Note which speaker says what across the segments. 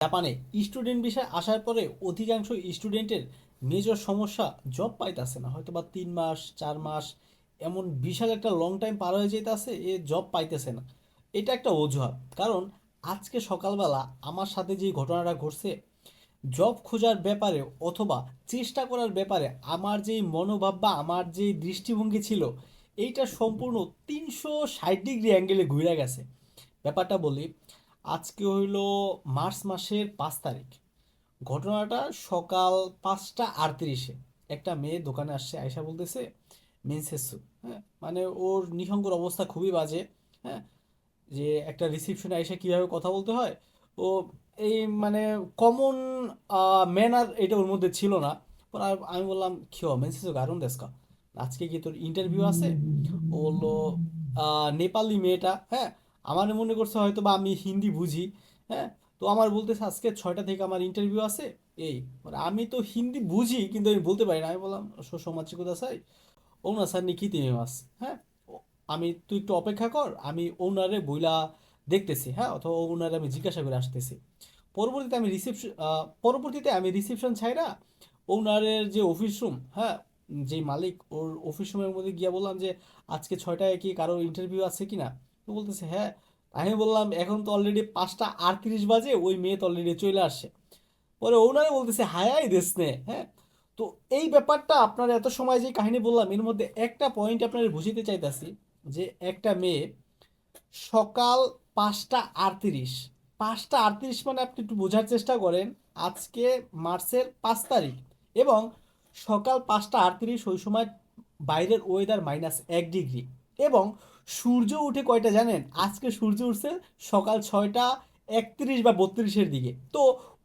Speaker 1: জাপানে স্টুডেন্ট বিষয় আসার পরে অধিকাংশ স্টুডেন্টের মেজর সমস্যা জব পাইতেছে না, হয়তো বা 3 মাস 4 মাস এমন বিশাল একটা লং টাইম পার হয়ে যেতেছে, এ জব পাইতেছে না। এটা একটা অজুহাত। কারণ আজকে সকালবেলা আমার সাথে যে ঘটনাটা ঘটছে, জব খোঁজার ব্যাপারে অথবা চেষ্টা করার ব্যাপারে আমার যেই মনোভাব বা আমার যে দৃষ্টিভঙ্গি ছিল, এইটা সম্পূর্ণ 360 ডিগ্রি অ্যাঙ্গেলে ঘুরে গেছে। ব্যাপারটা বলি, আজকে হইল মার্চ মাসের 5 তারিখ। ঘটনাটা সকাল 5টা 38-এ একটা মেয়ে দোকানে আসছে, আয়সা বলতেছে মেনসেসু। হ্যাঁ, মানে ওর নিঃসঙ্গর অবস্থা খুবই বাজে। হ্যাঁ, যে একটা রিসিপশনে এসে কিভাবে কথা বলতে হয়, ও এই মানে কমন ম্যানার এটা ওর মধ্যে ছিল না। পর আমি বললাম কিও মেনসেসু গারুন দেস্কা, আজকে কি তোর ইন্টারভিউ আছে? ও বললো নেপালি মেয়েটা। হ্যাঁ, আমার মনে করছে হয়তো বা আমি হিন্দি বুঝি। হ্যাঁ, তো আমার বলতেছে আজকে 6টা থেকে আমার ইন্টারভিউ আছে। এই মানে আমি তো হিন্দি বুঝি কিন্তু আমি বলতে পারি না। আমি বললাম সমাজে কোথা চাই ওনার নিকি তিমি মাস। হ্যাঁ, আমি তুই একটু অপেক্ষা কর, আমি ওনারে বইলা দেখতেছি। হ্যাঁ, অথবা ওনারে আমি জিজ্ঞাসা করে আসতেছি। পরবর্তীতে আমি রিসেপশন ছাইরা ওনারের যে অফিস রুম, হ্যাঁ, যে মালিক ওর অফিস রুমের মধ্যে গিয়া বললাম যে আজকে 6টায় কি কারো ইন্টারভিউ আছে কিনা। তো বলতেছে হ্যাঁ। আমি বললাম এখন তো অলরেডি 5টা 38 বাজে, ওই মেয়ে তো অলরেডি চলে আসছে। পরে ওনারা বলতেছে হায়াই দেশ নে। হ্যাঁ, তো এই ব্যাপারটা আপনার এত সময় যে কাহিনী বললাম এর মধ্যে একটা পয়েন্ট আপনার বুঝিতে চাইতাছি, যে একটা মেয়ে সকাল 5টা 38, 5টা 38 মানে আপনি একটু বোঝার চেষ্টা করেন। আজকে মার্চের 5 তারিখ এবং সকাল 5টা 38 ওই সময় বাইরের ওয়েদার -1 ডিগ্রি এবং সূর্য উঠে কয়টা জানেন? আজকে সূর্য উঠছে সকাল 6টা 31 বা 32-এর দিকে। তো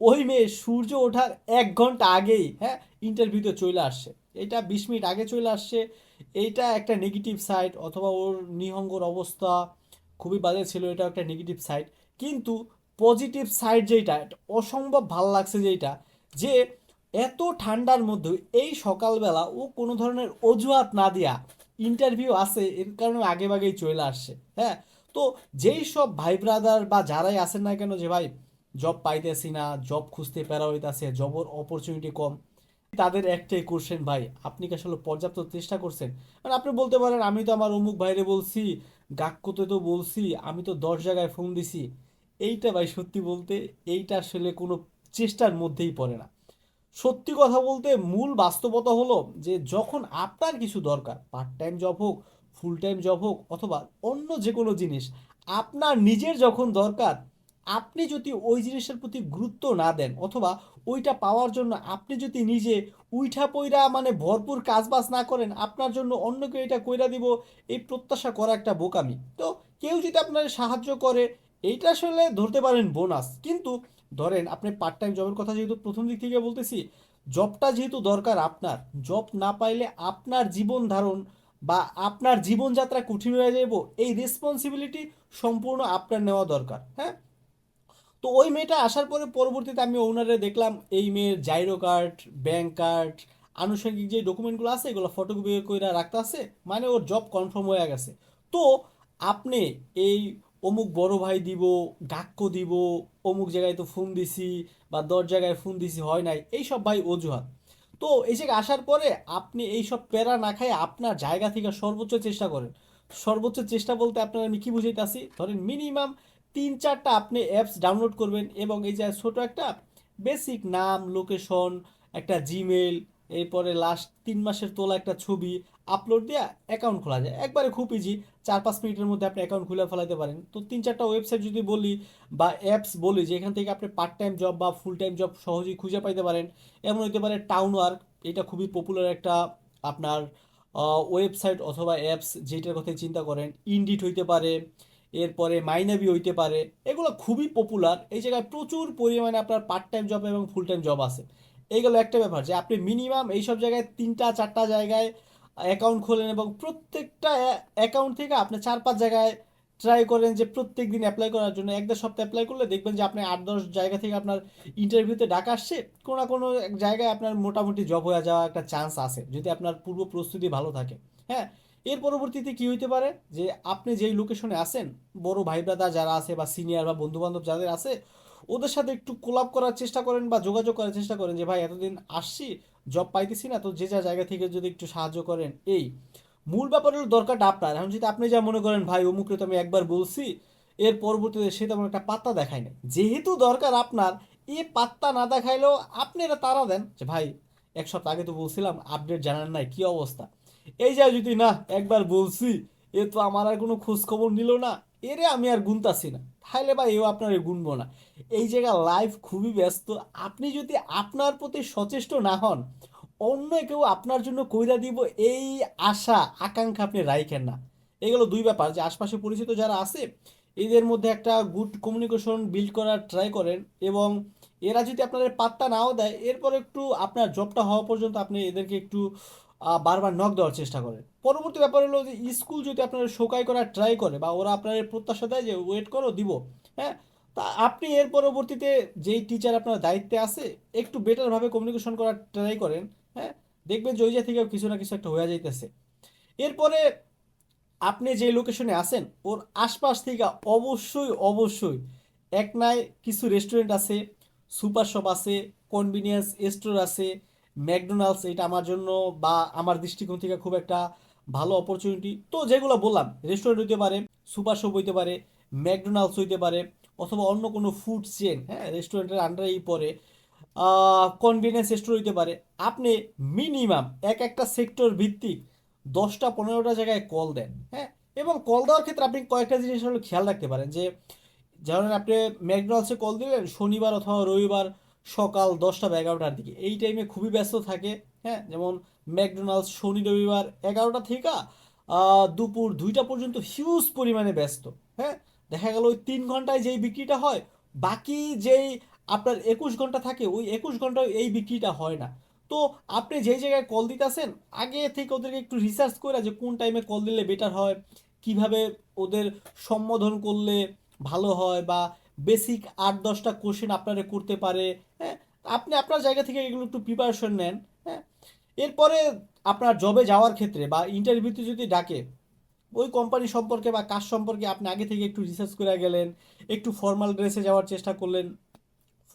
Speaker 1: ওই মেয়ে সূর্য ওঠার 1 ঘন্টা আগেই, হ্যাঁ, ইন্টারভিউতে চলে আসছে। এটা 20 মিনিট আগে চলে আসছে। এইটা একটা নেগেটিভ সাইড, অথবা ওর নিহঙ্গর অবস্থা খুবই বাজে ছিল, এটা একটা নেগেটিভ সাইড। কিন্তু পজিটিভ সাইড যেটা, এটা অসম্ভব ভালো লাগছে যেটা, যে এত ঠান্ডার মধ্যে এই সকালবেলা ও কোনো ধরনের অজুহাত না দিয়া ইন্টারভিউ আছে এর কারণে আগে ভাগেই চলে আসছে। হ্যাঁ, তো যেই সব ভাই ব্রাদার বা যারাই আছেন না কেন যে ভাই জব পাইতেছি না, জব খুঁজতে প্যারা হইতাছে, জবের অপরচুনিটি কম, তাদের একটাই কোশ্চেন, ভাই আপনি কি আসলে পর্যাপ্ত চেষ্টা করছেন? মানে আপনি বলতে পারেন আমি তো আমার অমুক ভাইরে বলছি, গাক্কুতে তো বলছি, আমি তো 10 জায়গায় ফোন দিছি। এইটা ভাই সত্যি বলতে এইটা আসলে কোনো চেষ্টার মধ্যেই পড়ে না। সত্যি কথা বলতে মূল বাস্তবতা হলো যে যখন আপনার কিছু দরকার, পার্ট টাইম জব হোক, ফুল টাইম জব হোক, অথবা অন্য যে কোনো জিনিস আপনার নিজের যখন দরকার, আপনি যদি ওই জিনিসের প্রতি গুরুত্ব না দেন, অথবা ওইটা পাওয়ার জন্য আপনি যদি নিজে উইঠা পইরা মানে ভরপুর কাজবাজ না করেন, আপনার জন্য অন্য কেউ এটা কইরা দিব, এই প্রত্যাশা করা একটা বোকামি। তো কেউ যদি আপনার সাহায্য করে, এইটা আসলে ধরতে পারেন বোনাস। কিন্তু ধরেন আপনি পার্ট টাইম জবের কথা যেহেতু প্রথম দিক থেকে বলতেছি, জবটা যেহেতু দরকার আপনার, জব না পাইলে আপনার জীবন ধারণ বা আপনার জীবনযাত্রা কঠিন হয়ে যাব, এই রেসপন্সিবিলিটি সম্পূর্ণ আপনার নেওয়া দরকার। হ্যাঁ, তো ওই মেয়েটা আসার পরে পরবর্তীতে আমি ওনারে দেখলাম এই মেয়ের জাইরো কার্ড, ব্যাংক কার্ড, আনুষঙ্গিক যে ডকুমেন্টগুলো আছে এগুলো ফটোকপি করে রাখতে আছে, মানে ওর জব কনফার্ম হয়ে গেছে। তো আপনি এই অমুক বড় ভাই দিব, গাক্য দিব, অমুক জায়গায় তো ফোন দিছি বা 10 জায়গায় ফোন দিছি হয় নাই, এইসব ভাই অজুহাত। তো এই জায়গায় আসার পরে আপনি এইসব প্যারা না খায় আপনার জায়গা থেকে সর্বোচ্চ চেষ্টা করেন। সর্বোচ্চ চেষ্টা বলতে আপনার আমি কি বুঝাইতেছি, ধরেন মিনিমাম 3-4টা আপনি অ্যাপস ডাউনলোড করবেন এবং এই যে ছোট একটা বেসিক নাম, লোকেশন, একটা জিমেল, এরপরে লাস্ট 3 মাসের তোলা একটা ছবি আপলোড দেওয়া অ্যাকাউন্ট খোলা যায় একবারে খুব ইজি। 4-5 মিনিটের মধ্যে আপনি অ্যাকাউন্ট খুলে ফেলাতে পারেন। তো 3-4টা ওয়েবসাইট যদি বলি বা অ্যাপস বলি যেখান থেকে আপনি পার্ট টাইম জব বা ফুল টাইম জব সহজেই খুঁজে পাইতে পারেন, এমন হইতে পারে টাউন ওয়ার্ক, এটা খুবই পপুলার একটা আপনার ওয়েবসাইট অথবা অ্যাপস, যেটার কথা চিন্তা করেন। ইনডিট হইতে পারে, এরপরে মাইনাবি হইতে পারে, এগুলো খুবই পপুলার। এই জায়গায় প্রচুর পরিমাণে আপনার পার্ট টাইম জব এবং ফুল টাইম জব আছে। এইগুলো একটা ব্যাপার যে আপনি মিনিমাম এইসব জায়গায় 3টা 4টা জায়গায় অ্যাকাউন্ট খোলেন এবং প্রত্যেকটা অ্যাকাউন্ট থেকে আপনি 4-5 জায়গায় ট্রাই করেন যে প্রত্যেক দিন অ্যাপ্লাই করার জন্য। 1-1.5 সপ্তাহ অ্যাপ্লাই করলে দেখবেন যে আপনি 8-10 জায়গা থেকে আপনার ইন্টারভিউতে ডাকা আসছে, কোনো না কোনো এক জায়গায় আপনার মোটামুটি জব হয়ে যাওয়া একটা চান্স আছে যদি আপনার পূর্ব প্রস্তুতি ভালো থাকে। হ্যাঁ, এর পরবর্তীতে কি হইতে পারে যে আপনি যেই লোকেশনে আছেন, বড় ভাই ব্রাদার যারা আছে বা সিনিয়র বা বন্ধু বান্ধব যাদের আছে, ওদের সাথে একটু কোলাপ করার চেষ্টা করেন বা যোগাযোগ করার চেষ্টা করেন যে ভাই এতদিন আসছি, জব পাইতেছি না, তো যে যা জায়গা থেকে যদি একটু সাহায্য করেন। এই মূল ব্যাপার হলো দরকারটা আপনার। এখন যদি আপনি যা মনে করেন ভাই অমুকরে তো আমি একবার বলছি, এর পরবর্তীতে সে তেমন একটা পাত্তা দেখায় না, যেহেতু দরকার আপনার, এ পাত্তা না দেখাইলেও আপনি এটা তাড়া দেন যে ভাই 1 সপ্তাহ আগে তো বলছিলাম, আপডেট জানার নাই কি অবস্থা। এই যে যদি না একবার বলছি, এ তো আমার আর কোনো খোঁজ খবর নিল না, এরে আমি আর গুনতাছি না, তাহলে ভাই এও আপনার গুনবো না। এই জায়গা লাইফ খুবই ব্যস্ত। আপনি যদি আপনার প্রতি সচেষ্ট না হন, অন্য কেউ আপনার জন্য কইরা দিব এই আশা আকাঙ্ক্ষা আপনি রাইখেন না। এগুলো দুই ব্যাপার, যে আশপাশে পরিচিত যারা আছে এদের মধ্যে একটা গুড কমিউনিকেশন বিল্ড করার ট্রাই করেন, এবং এরা যদি আপনাদের পাত্তা নাও দেয়, এরপর একটু আপনার জবটা হওয়া পর্যন্ত আপনি এদেরকে একটু বারবার নক দেওয়ার চেষ্টা করেন। পরবর্তী ব্যাপার হলো যে স্কুল যদি আপনার শোকাই করার ট্রাই করে বা ওরা আপনার প্রত্যাশা দেয় যে ওয়েট করো দিব, হ্যাঁ, তা আপনি এর পরবর্তীতে যেই টিচার আপনার দায়িত্বে আছে একটু বেটারভাবে কমিউনিকেশন করার ট্রাই করেন, হ্যাঁ, দেখবেন যে ওই জায়গা থেকে কিছু না কিছু একটা হয়ে যাইতেছে। এরপরে আপনি যে লোকেশনে আছেন ওর আশপাশ থেকে অবশ্যই অবশ্যই এক নাই কিছু রেস্টুরেন্ট আছে, সুপার শপ আছে, কনভিনিয়েন্স স্টোর আছে, ম্যাকডোনাল্ডস, এটা আমার জন্য বা আমার দৃষ্টিকোণ থেকে খুব একটা ভালো অপরচুনিটি। তো যেগুলো বললাম, রেস্টুরেন্ট হইতে পারে, সুপার শপ হইতে পারে, ম্যাকডোনাল্ডস হইতে পারে, অথবা অন্য কোনো ফুড চেন, হ্যাঁ, রেস্টুরেন্টের আন্ডারেই পড়ে, কনভিনিয়েন্স স্টোর হইতে পারে। আপনি মিনিমাম এক একটা সেক্টর ভিত্তিক 10টা 15টা জায়গায় কল দেন, হ্যাঁ, এবং কল দেওয়ার ক্ষেত্রে আপনি কয়েকটা জিনিস হলো খেয়াল রাখতে পারেন। যে যেমন আপনি ম্যাকডোনাল্ডসে কল দিলেন শনিবার অথবা রবিবার সকাল 10টা বা 11টার দিকে, এই টাইমে খুবই ব্যস্ত থাকে, হ্যাঁ, যেমন ম্যাকডোনাল্ডস শনি রবিবার 11টা থেকে দুপুর 2টা পর্যন্ত হিউজ পরিমাণে ব্যস্ত, হ্যাঁ। দেখা গেল ওই 3 ঘন্টায় যেই বিক্রিটা হয়, বাকি যেই আপনার 21 ঘন্টা থাকে, ওই 21 ঘন্টায় এই বিক্রিটা হয় না। তো আপনি যেই জায়গায় কল দিতেছেন, আগে থেকে ওদেরকে একটু রিসার্চ করে যে কোন টাইমে কল দিলে বেটার হয়, কিভাবে ওদের সম্বোধন করলে ভালো হয়, বা বেসিক 8-10টা কোশ্চেন আপনারা করতে পারে, হ্যাঁ, আপনি আপনার জায়গা থেকে এগুলো একটু প্রিপারেশন নেন, হ্যাঁ। এরপরে আপনার জবে যাওয়ার ক্ষেত্রে বা ইন্টারভিউতে যদি ডাকে, ওই কোম্পানি সম্পর্কে বা কাজ সম্পর্কে আপনি আগে থেকে একটু রিসার্চ করে গেলেন, একটু ফর্মাল ড্রেসে যাওয়ার চেষ্টা করলেন।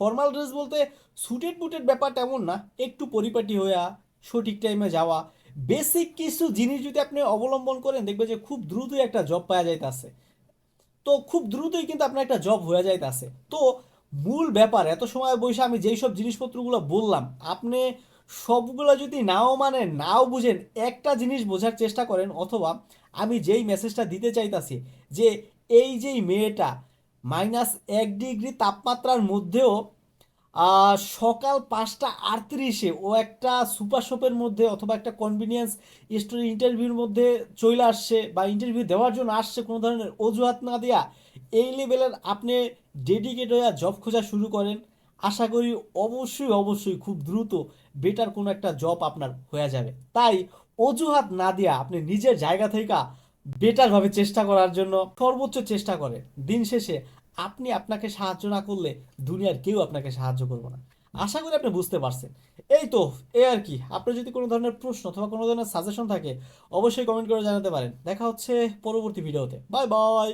Speaker 1: ফর্মাল ড্রেস বলতে সুটেড বুটেড ব্যাপারটা এমন না, একটু পরিপাটি হইয়া সঠিক টাইমে যাওয়া, বেসিক কিছু জিনিস যদি আপনি অবলম্বন করেন, দেখবে যে খুব দ্রুতই একটা জব পাওয়া যাইতেছে। তো খুব দ্রুতই কিন্তু আপনার একটা জব হয়ে যাইতেছে। তো মূল ব্যাপার, এত সময় বসে আমি যেই সব জিনিসপত্রগুলো বললাম, আপনি সবগুলো যদি নাও মানেন নাও বুঝেন, একটা জিনিস বোঝার চেষ্টা করেন, অথবা আমি যেই মেসেজটা দিতে চাইতাছি, যে এই যেই মেয়েটা -1 ডিগ্রি তাপমাত্রার মধ্যেও সকাল 5টা 38-এ ও একটা সুপার শপের মধ্যে অথবা একটা কনভিনিয়েন্স স্টোরের ইন্টারভিউর মধ্যে চলে আসছে, বা ইন্টারভিউ দেওয়ার জন্য আসছে, কোনো ধরনের অজুহাত না দেয়া এই লেভেলের আপনি ডেডিকেট হয়ে জব খোঁজা শুরু করেন। আশা করি অবশ্যই অবশ্যই খুব দ্রুত বেটার কোনো একটা জব আপনার হয়ে যাবে। তাই অজুহাত না দিয়া আপনি নিজের জায়গা থেকে বেটারভাবে চেষ্টা করার জন্য সর্বোচ্চ চেষ্টা করেন। দিন শেষে আপনি আপনাকে সাহায্য না করলে দুনিয়ার কেউ আপনাকে সাহায্য করবে না। আশা করি আপনি বুঝতে পারছেন। এই তো, এই আর কি। আপনার যদি কোনো ধরনের প্রশ্ন অথবা কোনো ধরনের সাজেশন থাকে, অবশ্যই কমেন্ট করে জানাতে পারেন। দেখা হচ্ছে পরবর্তী ভিডিওতে। Bye bye.